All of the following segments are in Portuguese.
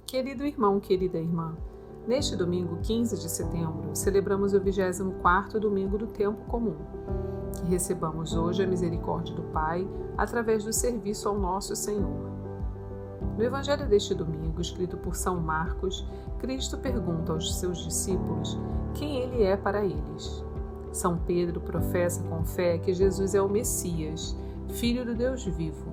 Querido irmão, querida irmã, neste domingo 15 de setembro, celebramos o 24º domingo do tempo comum. Que recebamos hoje a misericórdia do Pai através do serviço ao nosso Senhor. No Evangelho deste domingo, escrito por São Marcos, Cristo pergunta aos seus discípulos quem Ele é para eles. São Pedro professa com fé que Jesus é o Messias, Filho do Deus vivo.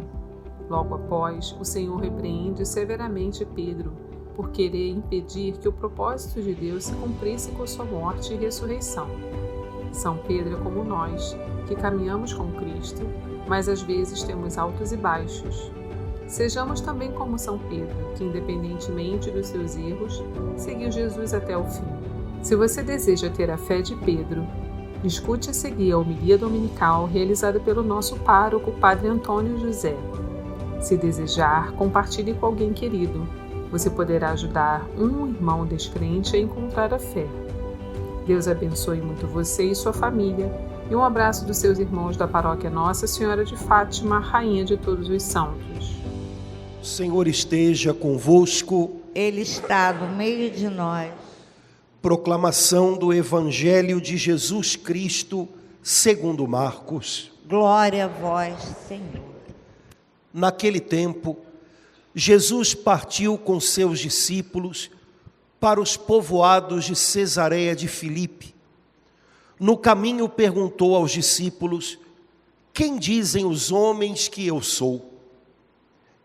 Logo após, o Senhor repreende severamente Pedro por querer impedir que o propósito de Deus se cumprisse com sua morte e ressurreição. São Pedro é como nós, que caminhamos com Cristo, mas às vezes temos altos e baixos. Sejamos também como São Pedro, que independentemente dos seus erros, seguiu Jesus até o fim. Se você deseja ter a fé de Pedro, escute a seguir a homilia dominical realizada pelo nosso pároco, Padre Antônio José. Se desejar, compartilhe com alguém querido. Você poderá ajudar um irmão descrente a encontrar a fé. Deus abençoe muito você e sua família. E um abraço dos seus irmãos da paróquia Nossa Senhora de Fátima, Rainha de todos os santos. O Senhor esteja convosco. Ele está no meio de nós. Proclamação do Evangelho de Jesus Cristo, segundo Marcos. Glória a vós, Senhor. Naquele tempo, Jesus partiu com seus discípulos para os povoados de Cesareia de Filipe. No caminho perguntou aos discípulos: quem dizem os homens que eu sou?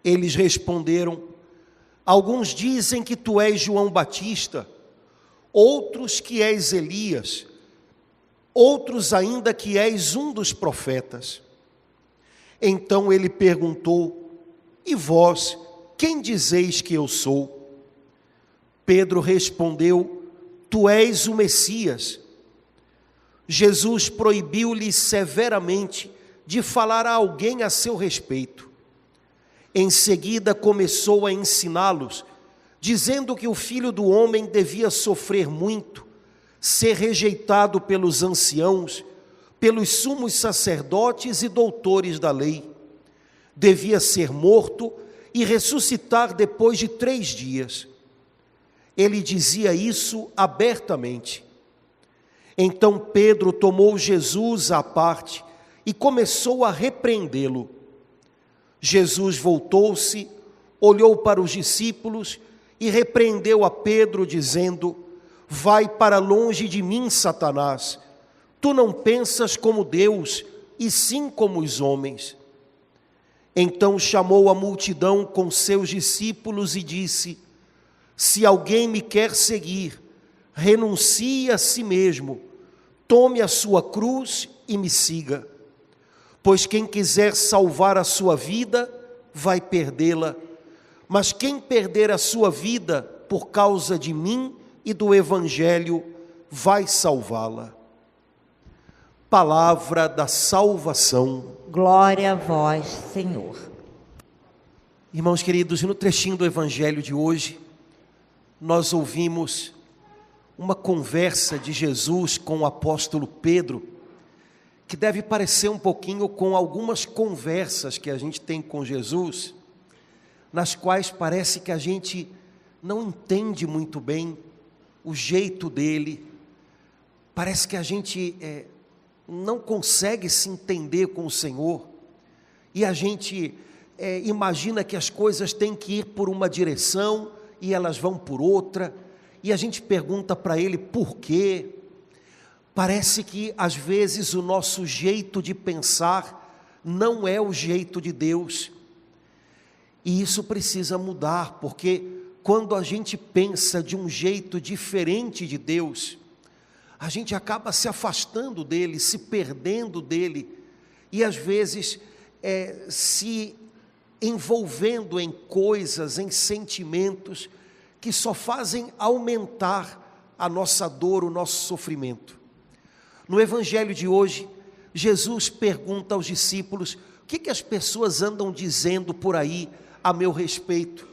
Eles responderam: alguns dizem que tu és João Batista, outros que és Elias, outros ainda que és um dos profetas. Então ele perguntou: e vós, quem dizeis que eu sou? Pedro respondeu: tu és o Messias. Jesus proibiu-lhe severamente de falar a alguém a seu respeito. Em seguida começou a ensiná-los, dizendo que o Filho do Homem devia sofrer muito, ser rejeitado pelos anciãos, pelos sumos sacerdotes e doutores da lei. Devia ser morto e ressuscitar depois de 3 dias. Ele dizia isso abertamente. Então Pedro tomou Jesus à parte e começou a repreendê-lo. Jesus voltou-se, olhou para os discípulos e repreendeu a Pedro, dizendo: vai para longe de mim, Satanás. Tu não pensas como Deus, e sim como os homens. Então chamou a multidão com seus discípulos e disse: se alguém me quer seguir, renuncie a si mesmo, tome a sua cruz e me siga. Pois quem quiser salvar a sua vida, vai perdê-la. Mas quem perder a sua vida por causa de mim e do Evangelho, vai salvá-la. Palavra da salvação. Glória a vós, Senhor. Irmãos queridos, no trechinho do Evangelho de hoje, nós ouvimos uma conversa de Jesus com o apóstolo Pedro, que deve parecer um pouquinho com algumas conversas que a gente tem com Jesus, nas quais parece que a gente não entende muito bem o jeito dele, parece que a gente não consegue se entender com o Senhor, e a gente imagina que as coisas têm que ir por uma direção e elas vão por outra, e a gente pergunta para ele por quê. Parece que às vezes o nosso jeito de pensar não é o jeito de Deus, e isso precisa mudar, porque quando a gente pensa de um jeito diferente de Deus, a gente acaba se afastando dele, se perdendo dele, e às vezes se envolvendo em coisas, em sentimentos que só fazem aumentar a nossa dor, o nosso sofrimento. No Evangelho de hoje, Jesus pergunta aos discípulos: o que as pessoas andam dizendo por aí a meu respeito?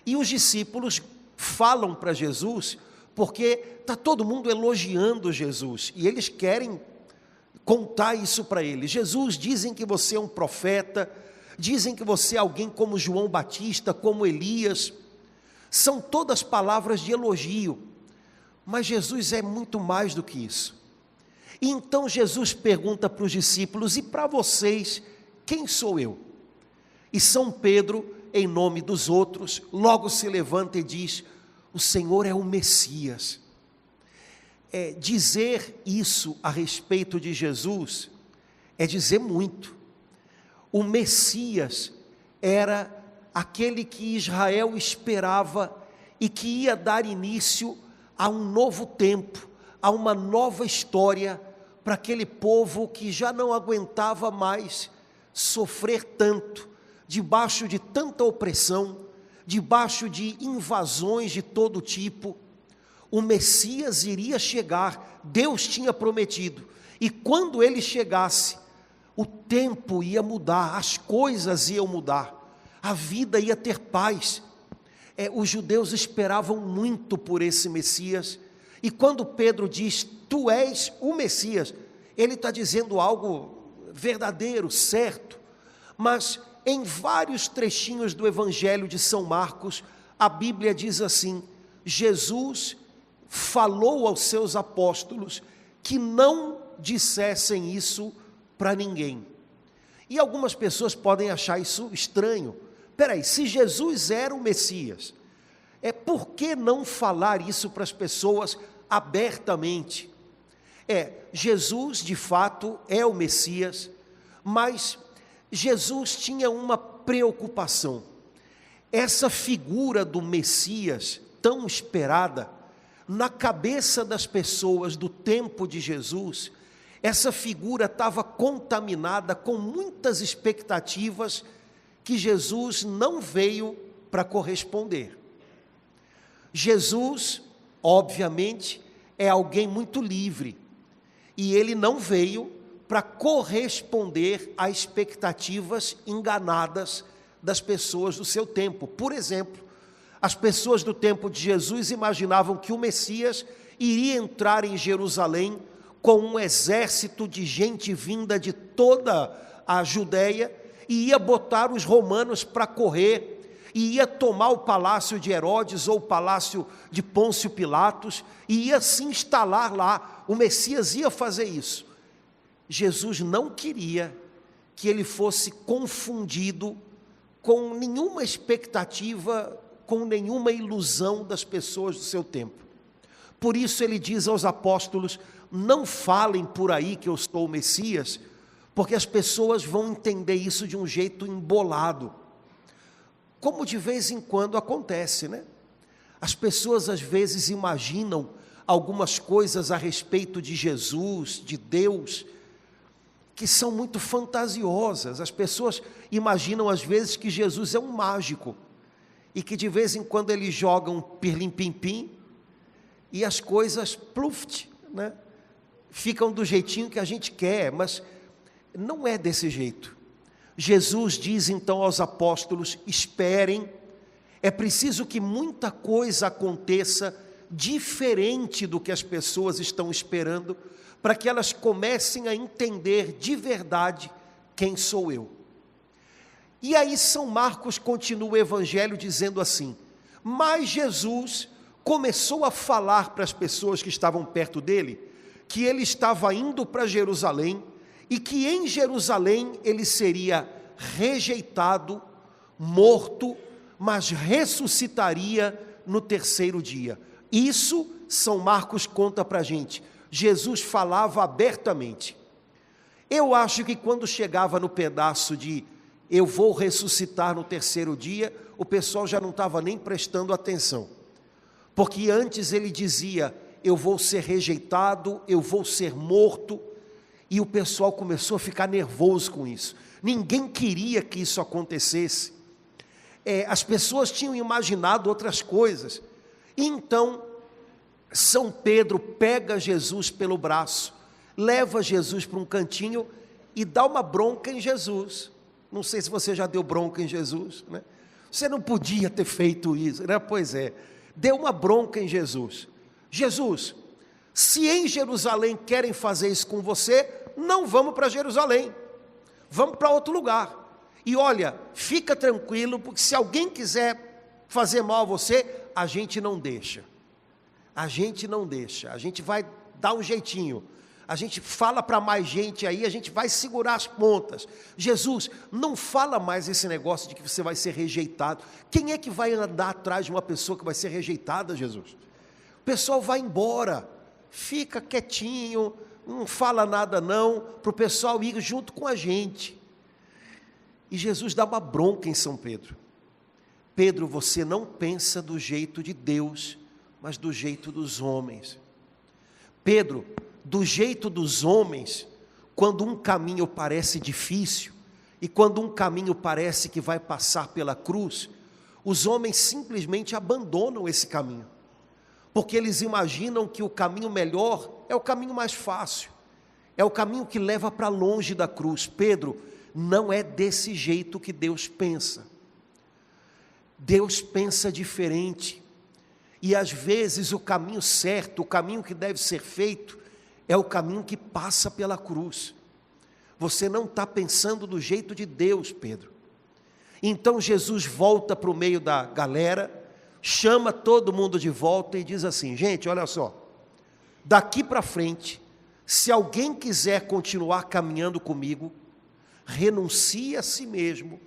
E os discípulos falam para Jesus, porque está todo mundo elogiando Jesus, e eles querem contar isso para ele. Jesus, dizem que você é um profeta, dizem que você é alguém como João Batista, como Elias. são todas palavras de elogio, mas Jesus é muito mais do que isso. E então Jesus pergunta para os discípulos: e para vocês, quem sou eu? E São Pedro, em nome dos outros, logo se levanta e diz: o Senhor é o Messias. Dizer isso a respeito de Jesus é dizer muito. O Messias era aquele que Israel esperava e que ia dar início a um novo tempo, a uma nova história para aquele povo que já não aguentava mais sofrer tanto, debaixo de tanta opressão, debaixo de invasões de todo tipo. O Messias iria chegar, Deus tinha prometido, e quando ele chegasse, o tempo ia mudar, as coisas iam mudar, a vida ia ter paz. Os judeus esperavam muito por esse Messias, e quando Pedro diz: tu és o Messias, ele está dizendo algo verdadeiro, certo. Mas em vários trechinhos do Evangelho de São Marcos, a Bíblia diz assim: Jesus falou aos seus apóstolos que não dissessem isso para ninguém. E algumas pessoas podem achar isso estranho. Peraí, se Jesus era o Messias, por que não falar isso para as pessoas abertamente? Jesus de fato é o Messias, mas Jesus tinha uma preocupação. Essa figura do Messias tão esperada, na cabeça das pessoas do tempo de Jesus, essa figura estava contaminada com muitas expectativas que Jesus não veio para corresponder. Jesus, obviamente, é alguém muito livre, e ele não veio para corresponder a expectativas enganadas das pessoas do seu tempo. Por exemplo, as pessoas do tempo de Jesus imaginavam que o Messias iria entrar em Jerusalém com um exército de gente vinda de toda a Judéia e ia botar os romanos para correr, e ia tomar o palácio de Herodes ou o palácio de Pôncio Pilatos e ia se instalar lá. O Messias ia fazer isso. Jesus não queria que ele fosse confundido com nenhuma expectativa, com nenhuma ilusão das pessoas do seu tempo. Por isso ele diz aos apóstolos: não falem por aí que eu sou o Messias, porque as pessoas vão entender isso de um jeito embolado. Como de vez em quando acontece, né? As pessoas às vezes imaginam algumas coisas a respeito de Jesus, de Deus, que são muito fantasiosas. As pessoas imaginam às vezes que Jesus é um mágico, e que de vez em quando ele joga um pirlim-pim-pim, e as coisas, pluft, né? Ficam do jeitinho que a gente quer, mas não é desse jeito. Jesus diz então aos apóstolos: esperem, é preciso que muita coisa aconteça diferente do que as pessoas estão esperando, para que elas comecem a entender de verdade quem sou eu. E aí São Marcos continua o Evangelho dizendo assim: mas Jesus começou a falar para as pessoas que estavam perto dele, que ele estava indo para Jerusalém, e que em Jerusalém ele seria rejeitado, morto, mas ressuscitaria no terceiro dia. Isso São Marcos conta para a gente. Jesus falava abertamente. Eu acho que quando chegava no pedaço de eu vou ressuscitar no terceiro dia, o pessoal já não estava nem prestando atenção, porque antes ele dizia: eu vou ser rejeitado, eu vou ser morto, e o pessoal começou a ficar nervoso com isso. Ninguém queria que isso acontecesse. As pessoas tinham imaginado outras coisas. E então São Pedro pega Jesus pelo braço, leva Jesus para um cantinho e dá uma bronca em Jesus. Não sei se você já deu bronca em Jesus, né? Você não podia ter feito isso, né? Pois é, deu uma bronca em Jesus. Jesus, se em Jerusalém querem fazer isso com você, não vamos para Jerusalém, vamos para outro lugar. E olha, fica tranquilo, porque se alguém quiser fazer mal a você, a gente não deixa. A gente vai dar um jeitinho. A gente fala para mais gente aí, a gente vai segurar as pontas. Jesus, não fala mais esse negócio de que você vai ser rejeitado. Quem é que vai andar atrás de uma pessoa que vai ser rejeitada, Jesus? O pessoal vai embora, fica quietinho, não fala nada não, para o pessoal ir junto com a gente. E Jesus dá uma bronca em São Pedro. Pedro, você não pensa do jeito de Deus, mas do jeito dos homens. Pedro, do jeito dos homens, quando um caminho parece difícil, e quando um caminho parece que vai passar pela cruz, os homens simplesmente abandonam esse caminho, porque eles imaginam que o caminho melhor é o caminho mais fácil, é o caminho que leva para longe da cruz. Pedro, não é desse jeito que Deus pensa. Deus pensa diferente, e às vezes o caminho certo, o caminho que deve ser feito, é o caminho que passa pela cruz. Você não está pensando do jeito de Deus, Pedro. Então Jesus volta para o meio da galera, chama todo mundo de volta e diz assim: gente, olha só, daqui para frente, se alguém quiser continuar caminhando comigo, renuncie a si mesmo,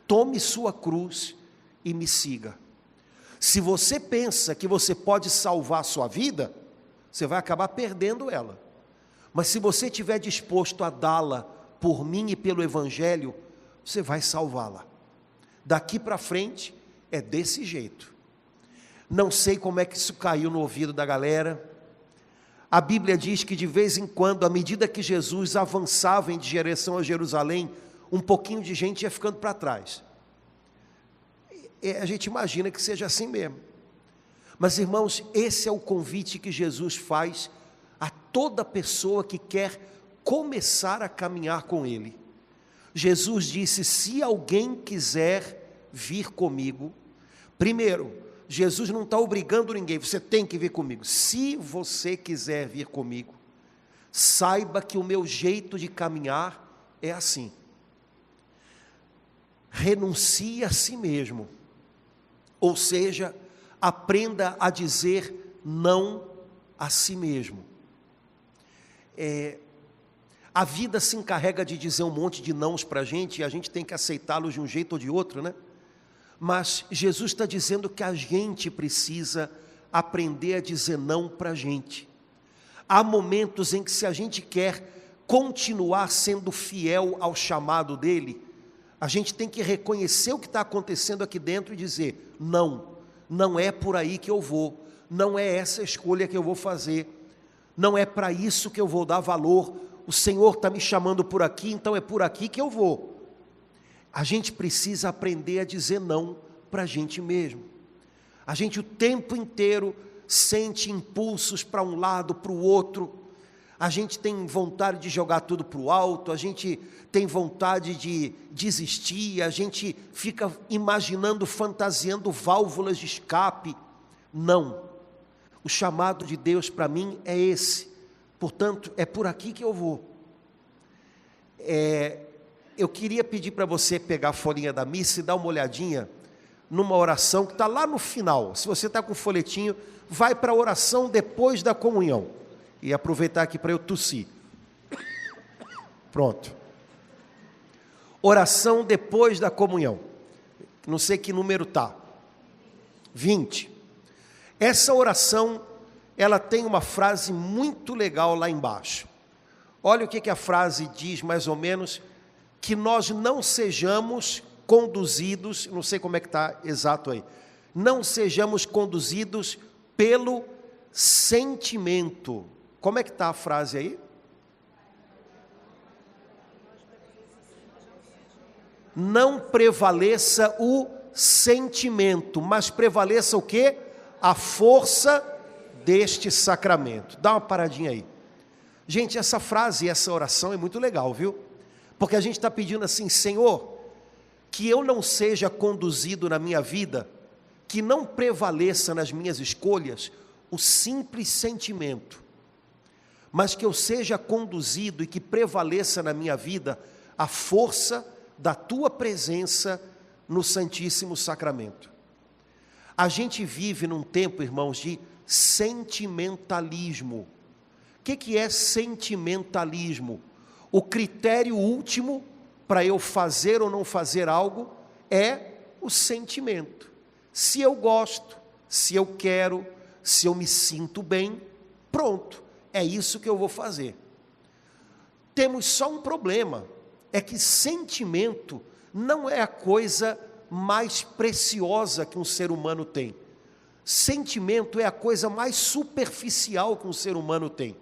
tome sua cruz e me siga. Se você pensa que você pode salvar a sua vida, você vai acabar perdendo ela. Mas se você estiver disposto a dá-la por mim e pelo Evangelho, você vai salvá-la. Daqui para frente é desse jeito. Não sei como é que isso caiu no ouvido da galera. A Bíblia diz que de vez em quando, à medida que Jesus avançava em direção a Jerusalém, um pouquinho de gente ia ficando para trás. A gente imagina que seja assim mesmo. Mas, irmãos, esse é o convite que Jesus faz a toda pessoa que quer começar a caminhar com Ele. Jesus disse: se alguém quiser vir comigo, primeiro, Jesus não está obrigando ninguém, você tem que vir comigo. Se você quiser vir comigo, saiba que o meu jeito de caminhar é assim. Renuncie a si mesmo, ou seja, aprenda a dizer não a si mesmo. A vida se encarrega de dizer um monte de nãos para a gente, e a gente tem que aceitá-los de um jeito ou de outro, né? Mas Jesus está dizendo que a gente precisa aprender a dizer não para a gente. Há momentos em que, se a gente quer continuar sendo fiel ao chamado dele, a gente tem que reconhecer o que está acontecendo aqui dentro e dizer: não é por aí que eu vou, não é essa escolha que eu vou fazer, não é para isso que eu vou dar valor, o Senhor está me chamando por aqui, então é por aqui que eu vou. A gente precisa aprender a dizer não para a gente mesmo. A gente o tempo inteiro sente impulsos para um lado, para o outro, a gente tem vontade de jogar tudo para o alto, a gente tem vontade de desistir, a gente fica imaginando, fantasiando válvulas de escape. Não, o chamado de Deus para mim é esse, portanto é por aqui que eu vou. Eu queria pedir para você pegar a folhinha da missa e dar uma olhadinha numa oração que está lá no final. Se você está com o folhetinho, vai para a oração depois da comunhão. E aproveitar aqui para eu tossir. Pronto. Oração depois da comunhão. Não sei que número está. 20. Essa oração, ela tem uma frase muito legal lá embaixo. Olha o que a frase diz, mais ou menos: que nós não sejamos conduzidos, não sei como é que está exato aí, não sejamos conduzidos pelo sentimento. Como é que está a frase aí? Não prevaleça o sentimento, mas prevaleça o quê? A força deste sacramento. Dá uma paradinha aí. Gente, essa frase, essa oração é muito legal, viu? Porque a gente está pedindo assim: Senhor, que eu não seja conduzido na minha vida, que não prevaleça nas minhas escolhas o simples sentimento, mas que eu seja conduzido e que prevaleça na minha vida a força da Tua presença no Santíssimo Sacramento. A gente vive num tempo, irmãos, de sentimentalismo. O que é sentimentalismo? O critério último para eu fazer ou não fazer algo é o sentimento. Se eu gosto, se eu quero, se eu me sinto bem, pronto, é isso que eu vou fazer. Temos só um problema, é que sentimento não é a coisa mais preciosa que um ser humano tem. Sentimento é a coisa mais superficial que um ser humano tem.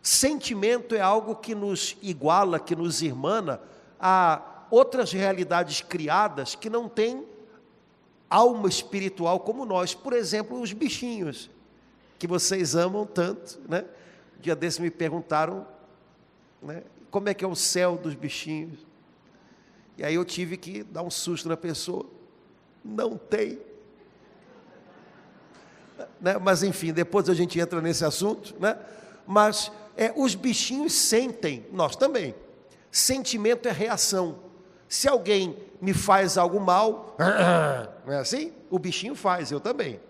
Sentimento é algo que nos iguala, que nos irmana a outras realidades criadas que não têm alma espiritual como nós. Por exemplo, os bichinhos, que vocês amam tanto, né? Um dia desses me perguntaram, né, como é que é o céu dos bichinhos. E aí eu tive que dar um susto na pessoa. Não tem. Né? Mas enfim, depois a gente entra nesse assunto, né? Mas os bichinhos sentem, nós também. Sentimento é reação. Se alguém me faz algo mal, não é assim? O bichinho faz, eu também.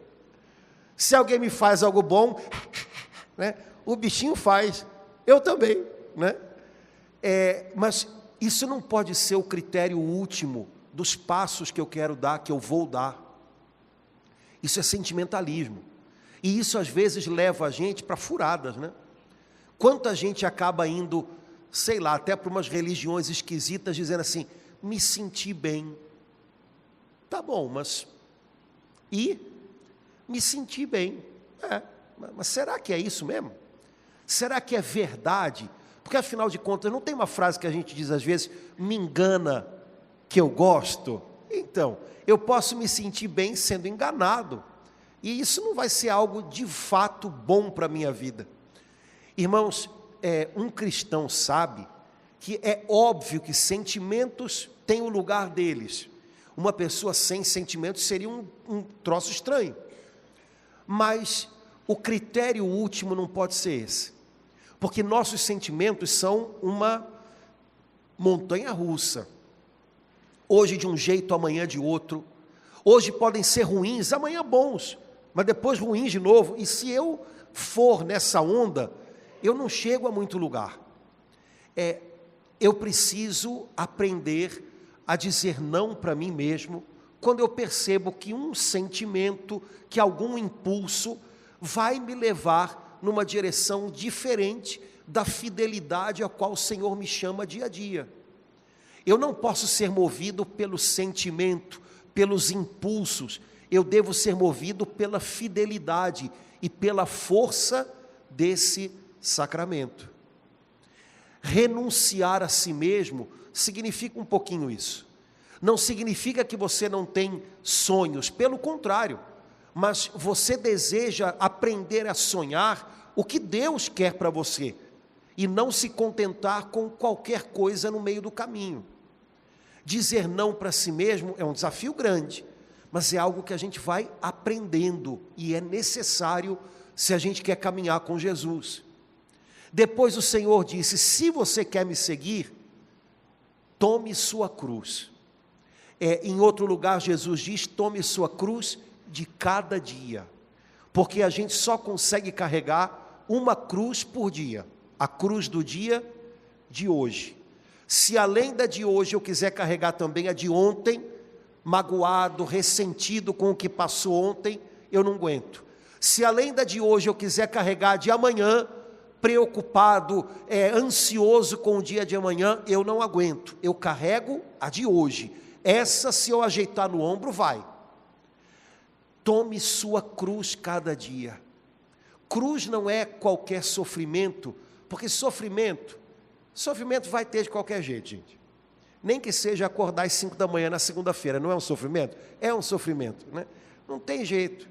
Se alguém me faz algo bom, né? O bichinho faz, eu também, né? Mas isso não pode ser o critério último dos passos que eu quero dar, que eu vou dar. Isso é sentimentalismo. E isso às vezes leva a gente para furadas, né? Quanta gente acaba indo, sei lá, até para umas religiões esquisitas, dizendo assim, me senti bem. Tá bom, mas... E? Me senti bem. Mas será que é isso mesmo? Será que é verdade? Porque afinal de contas, não tem uma frase que a gente diz às vezes, me engana que eu gosto? Então, eu posso me sentir bem sendo enganado. E isso não vai ser algo de fato bom para a minha vida. Irmãos, um cristão sabe que é óbvio que sentimentos têm o lugar deles. Uma pessoa sem sentimentos seria um troço estranho. Mas o critério último não pode ser esse. Porque nossos sentimentos são uma montanha russa. Hoje de um jeito, amanhã de outro. Hoje podem ser ruins, amanhã bons, mas depois ruins de novo. E se eu for nessa onda, eu não chego a muito lugar. Eu preciso aprender a dizer não para mim mesmo, quando eu percebo que um sentimento, que algum impulso, vai me levar numa direção diferente da fidelidade a qual o Senhor me chama dia a dia. Eu não posso ser movido pelo sentimento, pelos impulsos, eu devo ser movido pela fidelidade e pela força desse sacramento. Renunciar a si mesmo significa um pouquinho isso. Não significa que você não tem sonhos, pelo contrário, mas você deseja aprender a sonhar o que Deus quer para você e não se contentar com qualquer coisa no meio do caminho. Dizer não para si mesmo é um desafio grande, mas é algo que a gente vai aprendendo e é necessário se a gente quer caminhar com Jesus. Depois o Senhor disse, se você quer me seguir, tome sua cruz. Em outro lugar Jesus diz, tome sua cruz de cada dia, porque a gente só consegue carregar uma cruz por dia, a cruz do dia de hoje. Se além da de hoje eu quiser carregar também a de ontem, magoado, ressentido com o que passou ontem, eu não aguento. Se além da de hoje eu quiser carregar a de amanhã, preocupado, ansioso com o dia de amanhã, eu não aguento. Eu carrego a de hoje. Essa, se eu ajeitar no ombro, vai. Tome sua cruz cada dia. Cruz não é qualquer sofrimento, porque sofrimento vai ter de qualquer jeito, gente. Nem que seja acordar às 5 da manhã na segunda-feira, não é um sofrimento? É um sofrimento, né? Não tem jeito.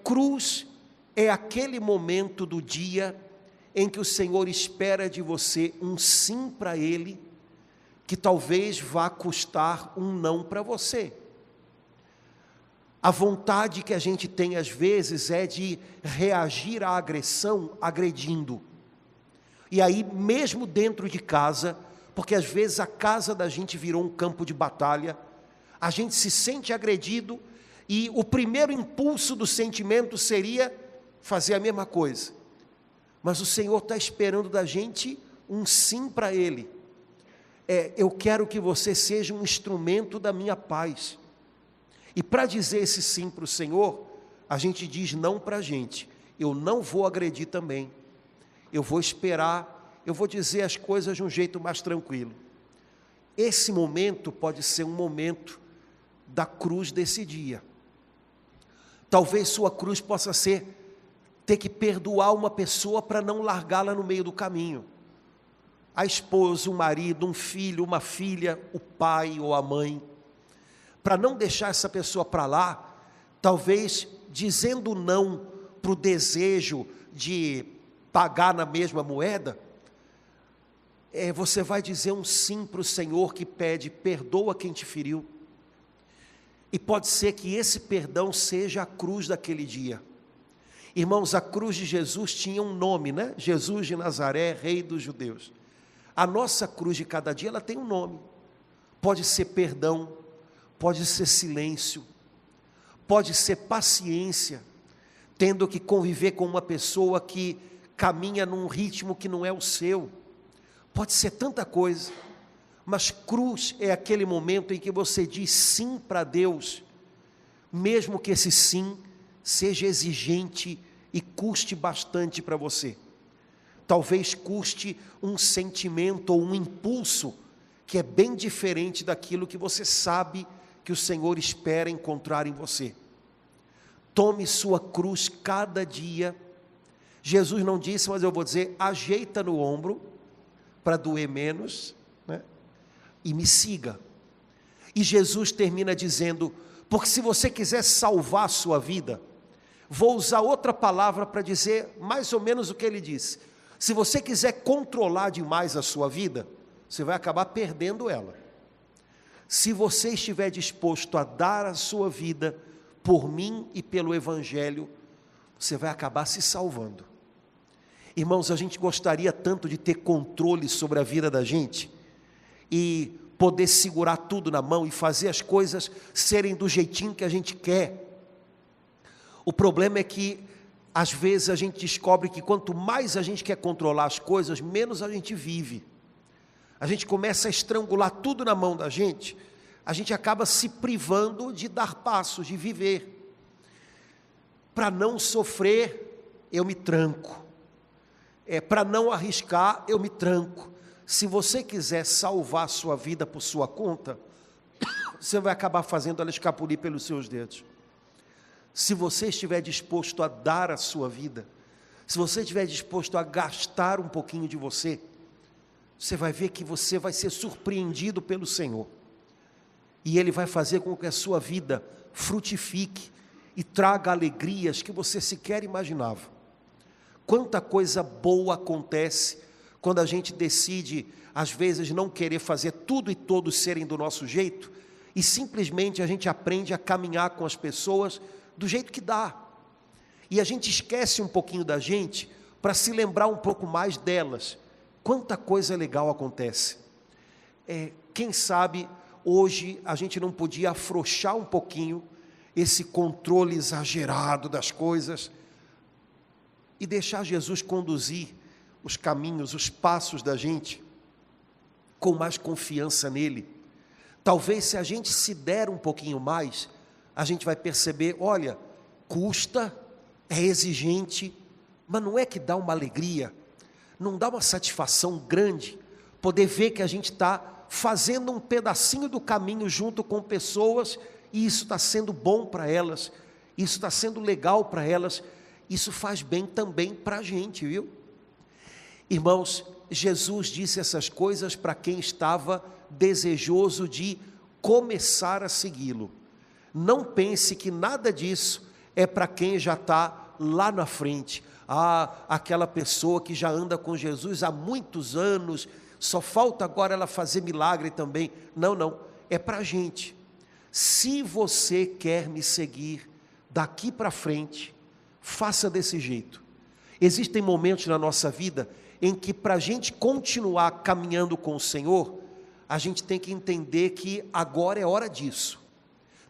Cruz é aquele momento do dia em que o Senhor espera de você um sim para Ele, que talvez vá custar um não para você. A vontade que a gente tem às vezes é de reagir à agressão agredindo. E aí mesmo dentro de casa, porque às vezes a casa da gente virou um campo de batalha, a gente se sente agredido E o primeiro impulso do sentimento seria fazer a mesma coisa. Mas o Senhor está esperando da gente um sim para Ele. Eu quero que você seja um instrumento da minha paz. E para dizer esse sim para o Senhor, a gente diz não para a gente. Eu não vou agredir também. Eu vou esperar, eu vou dizer as coisas de um jeito mais tranquilo. Esse momento pode ser um momento da cruz desse dia. Talvez sua cruz possa ser ter que perdoar uma pessoa para não largá-la no meio do caminho. A esposa, o marido, um filho, uma filha, o pai ou a mãe. Para não deixar essa pessoa para lá, talvez dizendo não para o desejo de pagar na mesma moeda, você vai dizer um sim para o Senhor que pede, perdoa quem te feriu. E pode ser que esse perdão seja a cruz daquele dia. Irmãos, a cruz de Jesus tinha um nome, né? Jesus de Nazaré, Rei dos Judeus. A nossa cruz de cada dia, ela tem um nome. Pode ser perdão, pode ser silêncio, pode ser paciência, tendo que conviver com uma pessoa que caminha num ritmo que não é o seu. Pode ser tanta coisa, mas cruz é aquele momento em que você diz sim para Deus, mesmo que esse sim seja exigente e custe bastante para você. Talvez custe um sentimento ou um impulso que é bem diferente daquilo que você sabe que o Senhor espera encontrar em você. Tome sua cruz cada dia. Jesus não disse, mas eu vou dizer, ajeita no ombro para doer menos, né? E me siga. E Jesus termina dizendo, porque se você quiser salvar a sua vida, vou usar outra palavra para dizer mais ou menos o que ele disse. Se você quiser controlar demais a sua vida, você vai acabar perdendo ela. Se você estiver disposto a dar a sua vida por mim e pelo Evangelho, você vai acabar se salvando. Irmãos, a gente gostaria tanto de ter controle sobre a vida da gente e poder segurar tudo na mão e fazer as coisas serem do jeitinho que a gente quer. O problema é que às vezes a gente descobre que quanto mais a gente quer controlar as coisas, menos a gente vive. A gente começa a estrangular tudo na mão da gente, a gente acaba se privando de dar passos, de viver. Para não sofrer, eu me tranco. Para não arriscar, eu me tranco. Se você quiser salvar a sua vida por sua conta, você vai acabar fazendo ela escapulir pelos seus dedos. Se você estiver disposto a dar a sua vida, se você estiver disposto a gastar um pouquinho de você, você vai ver que você vai ser surpreendido pelo Senhor. E Ele vai fazer com que a sua vida frutifique e traga alegrias que você sequer imaginava. Quanta coisa boa acontece quando a gente decide, às vezes, não querer fazer tudo e todos serem do nosso jeito, e simplesmente a gente aprende a caminhar com as pessoas do jeito que dá. E a gente esquece um pouquinho da gente para se lembrar um pouco mais delas. Quanta coisa legal acontece. Quem sabe hoje a gente não podia afrouxar um pouquinho esse controle exagerado das coisas e deixar Jesus conduzir os caminhos, os passos da gente com mais confiança nele. Talvez se a gente se der um pouquinho mais, a gente vai perceber, olha, custa, é exigente, mas não é que dá uma alegria, não dá uma satisfação grande, poder ver que a gente está fazendo um pedacinho do caminho junto com pessoas, e isso está sendo bom para elas, isso está sendo legal para elas, isso faz bem também para a gente, viu? Irmãos, Jesus disse essas coisas para quem estava desejoso de começar a segui-lo. Não pense que nada disso é para quem já está lá na frente. Aquela pessoa que já anda com Jesus há muitos anos, só falta agora ela fazer milagre também. Não, é para a gente. Se você quer me seguir daqui para frente, faça desse jeito. Existem momentos na nossa vida em que para a gente continuar caminhando com o Senhor, a gente tem que entender que agora é hora disso.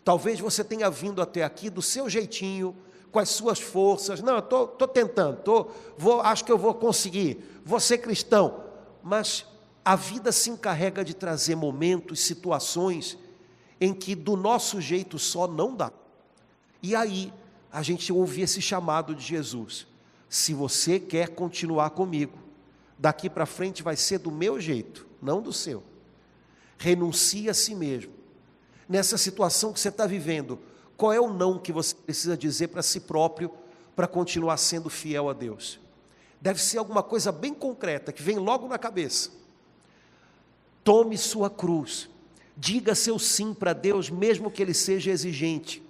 Talvez você tenha vindo até aqui do seu jeitinho, com as suas forças. Não, eu estou tentando, acho que eu vou conseguir, vou ser cristão. Mas a vida se encarrega de trazer momentos, situações em que do nosso jeito só não dá. E aí a gente ouve esse chamado de Jesus: se você quer continuar comigo, daqui para frente vai ser do meu jeito, não do seu. Renuncie a si mesmo. Nessa situação que você está vivendo, qual é o não que você precisa dizer para si próprio para continuar sendo fiel a Deus? Deve ser alguma coisa bem concreta, que vem logo na cabeça. Tome sua cruz, diga seu sim para Deus, mesmo que Ele seja exigente.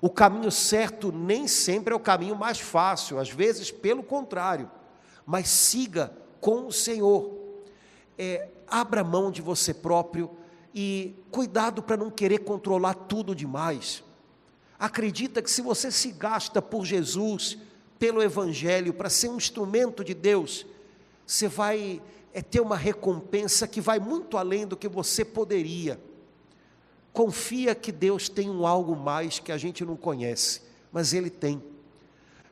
O caminho certo nem sempre é o caminho mais fácil, às vezes pelo contrário, mas siga com o Senhor. Abra mão de você próprio e cuidado para não querer controlar tudo demais. Acredita que se você se gasta por Jesus, pelo Evangelho, para ser um instrumento de Deus, você vai ter uma recompensa que vai muito além do que você poderia. Confia que Deus tem algo mais que a gente não conhece, mas Ele tem.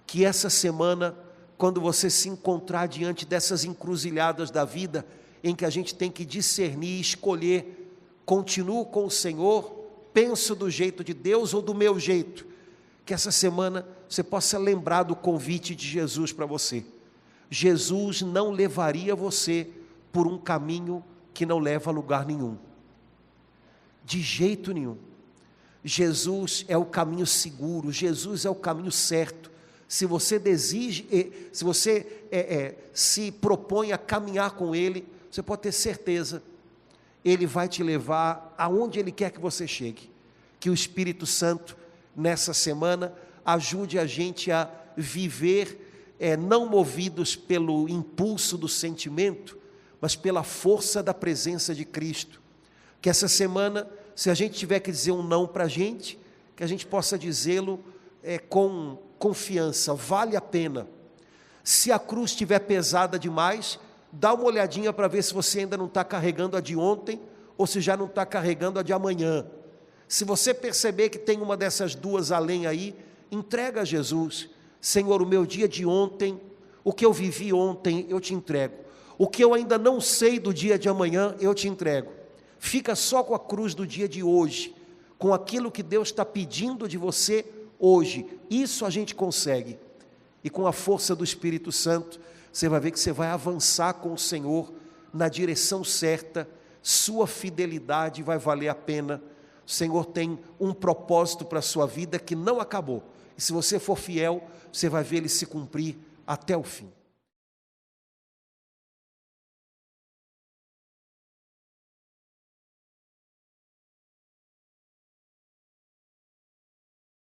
Que essa semana, quando você se encontrar diante dessas encruzilhadas da vida, em que a gente tem que discernir, escolher, continuo com o Senhor, penso do jeito de Deus ou do meu jeito, que essa semana você possa lembrar do convite de Jesus para você. Jesus não levaria você por um caminho que não leva a lugar nenhum, de jeito nenhum. Jesus é o caminho seguro, Jesus é o caminho certo. Se você se propõe a caminhar com Ele, você pode ter certeza, Ele vai te levar aonde Ele quer que você chegue. Que o Espírito Santo, nessa semana, ajude a gente a viver, não movidos pelo impulso do sentimento, mas pela força da presença de Cristo. Que essa semana, se a gente tiver que dizer um não para a gente, que a gente possa dizê-lo com confiança, vale a pena. Se a cruz estiver pesada demais, dá uma olhadinha para ver se você ainda não está carregando a de ontem, ou se já não está carregando a de amanhã. Se você perceber que tem uma dessas duas além aí, entrega a Jesus. Senhor, o meu dia de ontem, o que eu vivi ontem, eu te entrego. O que eu ainda não sei do dia de amanhã, eu te entrego. Fica só com a cruz do dia de hoje, com aquilo que Deus está pedindo de você hoje. Isso a gente consegue. E com a força do Espírito Santo, você vai ver que você vai avançar com o Senhor na direção certa, sua fidelidade vai valer a pena. O Senhor tem um propósito para a sua vida que não acabou. E se você for fiel, você vai ver ele se cumprir até o fim.